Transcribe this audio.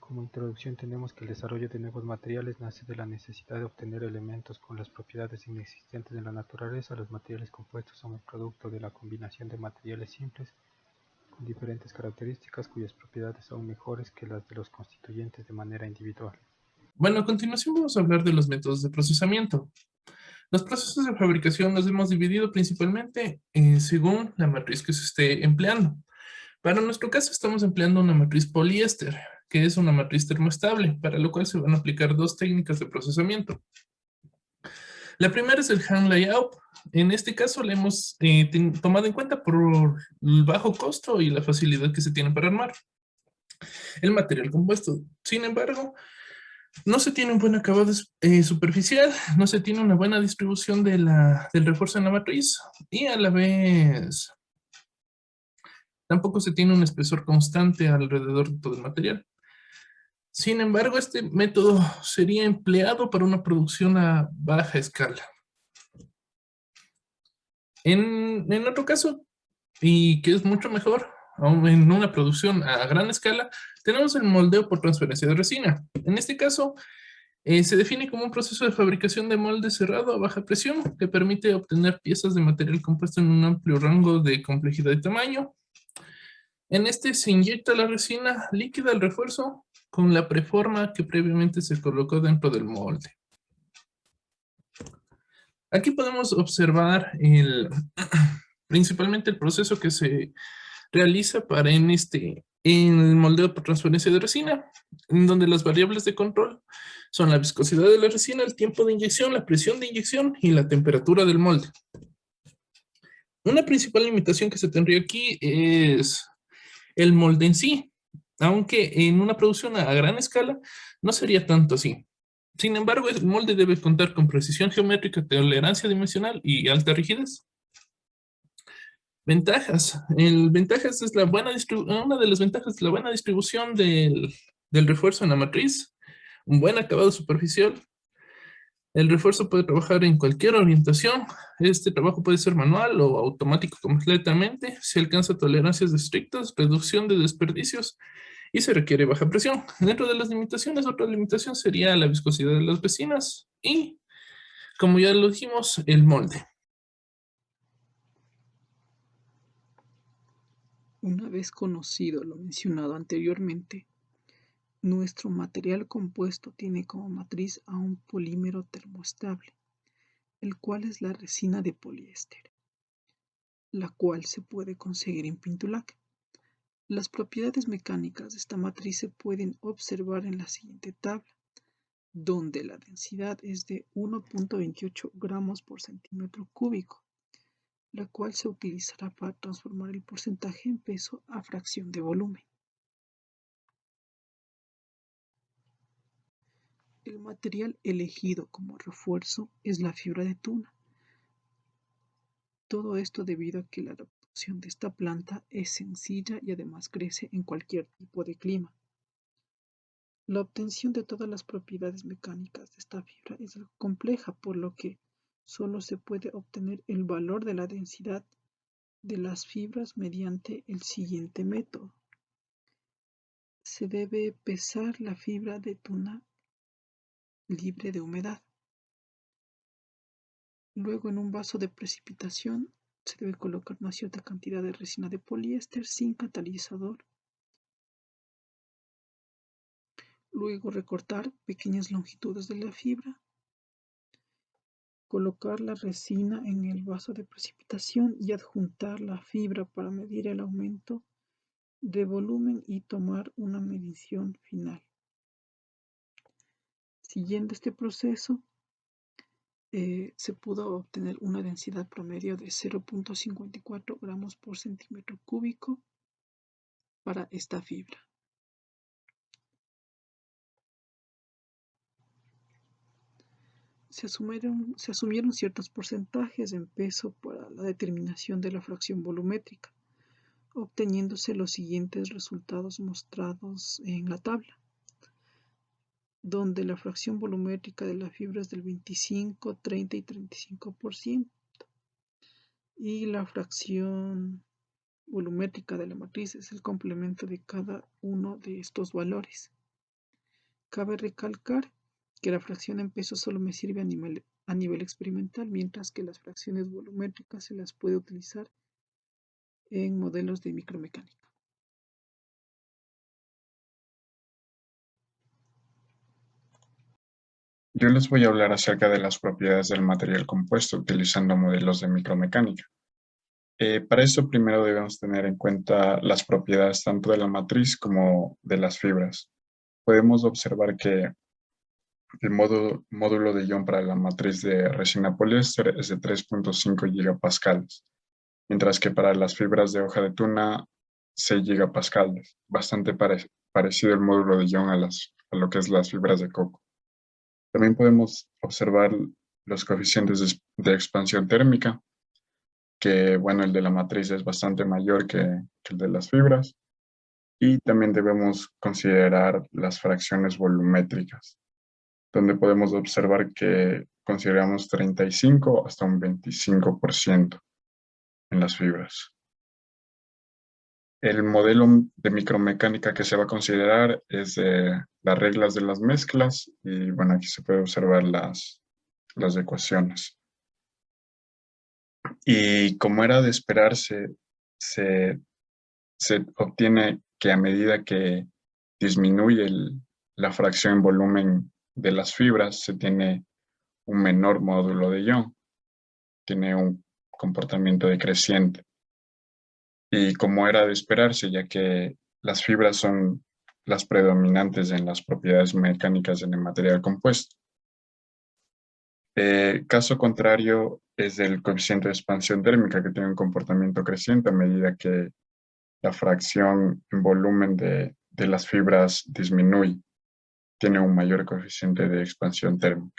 Como introducción tenemos que el desarrollo de nuevos materiales nace de la necesidad de obtener elementos con las propiedades inexistentes en la naturaleza. Los materiales compuestos son el producto de la combinación de materiales simples con diferentes características cuyas propiedades son mejores que las de los constituyentes de manera individual. Bueno, a continuación vamos a hablar de los métodos de procesamiento. Los procesos de fabricación los hemos dividido principalmente según la matriz que se esté empleando. Para nuestro caso estamos empleando una matriz poliéster, que es una matriz termoestable, para lo cual se van a aplicar dos técnicas de procesamiento. La primera es el hand layout. En este caso la hemos tomado en cuenta por el bajo costo y la facilidad que se tiene para armar el material compuesto. Sin embargo, no se tiene un buen acabado superficial, no se tiene una buena distribución del refuerzo en la matriz y a la vez tampoco se tiene un espesor constante alrededor de todo el material. Sin embargo, este método sería empleado para una producción a baja escala. En otro caso, y que es mucho mejor, aún en una producción a gran escala, tenemos el moldeo por transferencia de resina. En este caso, se define como un proceso de fabricación de molde cerrado a baja presión que permite obtener piezas de material compuesto en un amplio rango de complejidad y tamaño. En este se inyecta la resina líquida al refuerzo con la preforma que previamente se colocó dentro del molde. Aquí podemos observar principalmente el proceso que se realiza para en el moldeo por transferencia de resina, en donde las variables de control son la viscosidad de la resina, el tiempo de inyección, la presión de inyección y la temperatura del molde. Una principal limitación que se tendría aquí es el molde en sí, aunque en una producción a gran escala no sería tanto así. Sin embargo, el molde debe contar con precisión geométrica, tolerancia dimensional y alta rigidez. Ventajas. Ventajas es una de las ventajas es la buena distribución del refuerzo en la matriz, un buen acabado superficial. El refuerzo puede trabajar en cualquier orientación. Este trabajo puede ser manual o automático completamente. Se alcanza tolerancias estrictas, reducción de desperdicios y se requiere baja presión. Dentro de las limitaciones, otra limitación sería la viscosidad de las resinas y, como ya lo dijimos, el molde. Una vez conocido lo mencionado anteriormente, nuestro material compuesto tiene como matriz a un polímero termoestable, el cual es la resina de poliéster, la cual se puede conseguir en Pintulac. Las propiedades mecánicas de esta matriz se pueden observar en la siguiente tabla, donde la densidad es de 1.28 gramos por centímetro cúbico, la cual se utilizará para transformar el porcentaje en peso a fracción de volumen. El material elegido como refuerzo es la fibra de tuna. Todo esto debido a que la adaptación de esta planta es sencilla y además crece en cualquier tipo de clima. La obtención de todas las propiedades mecánicas de esta fibra es algo compleja, por lo que solo se puede obtener el valor de la densidad de las fibras mediante el siguiente método. Se debe pesar la fibra de tuna libre de humedad. Luego, en un vaso de precipitación, se debe colocar una cierta cantidad de resina de poliéster sin catalizador. Luego, recortar pequeñas longitudes de la fibra. Colocar la resina en el vaso de precipitación y adjuntar la fibra para medir el aumento de volumen y tomar una medición final. Siguiendo este proceso, se pudo obtener una densidad promedio de 0.54 gramos por centímetro cúbico para esta fibra. Se asumieron ciertos porcentajes en peso para la determinación de la fracción volumétrica, obteniéndose los siguientes resultados mostrados en la tabla, donde la fracción volumétrica de la fibra es del 25, 30 y 35%, y la fracción volumétrica de la matriz es el complemento de cada uno de estos valores. Cabe recalcar que la fracción en peso solo me sirve a nivel experimental, mientras que las fracciones volumétricas se las puede utilizar en modelos de micromecánica. Yo les voy a hablar acerca de las propiedades del material compuesto utilizando modelos de micromecánica. Para eso primero debemos tener en cuenta las propiedades tanto de la matriz como de las fibras. Podemos observar que el módulo de ion para la matriz de resina poliéster es de 3.5 gigapascales, mientras que para las fibras de hoja de tuna 6 gigapascales, bastante parecido el módulo de ion a lo que es las fibras de coco. También podemos observar los coeficientes de expansión térmica, que bueno, el de la matriz es bastante mayor que el de las fibras. Y también debemos considerar las fracciones volumétricas, donde podemos observar que consideramos 35 hasta un 25% en las fibras. El modelo de micromecánica que se va a considerar es las reglas de las mezclas y bueno, aquí se puede observar las ecuaciones. Y como era de esperarse, se obtiene que a medida que disminuye la fracción en volumen de las fibras, se tiene un menor módulo de ion, tiene un comportamiento decreciente. Y como era de esperarse, ya que las fibras son las predominantes en las propiedades mecánicas en el material compuesto. Caso contrario es el coeficiente de expansión térmica, que tiene un comportamiento creciente a medida que la fracción en volumen de las fibras disminuye, tiene un mayor coeficiente de expansión térmica.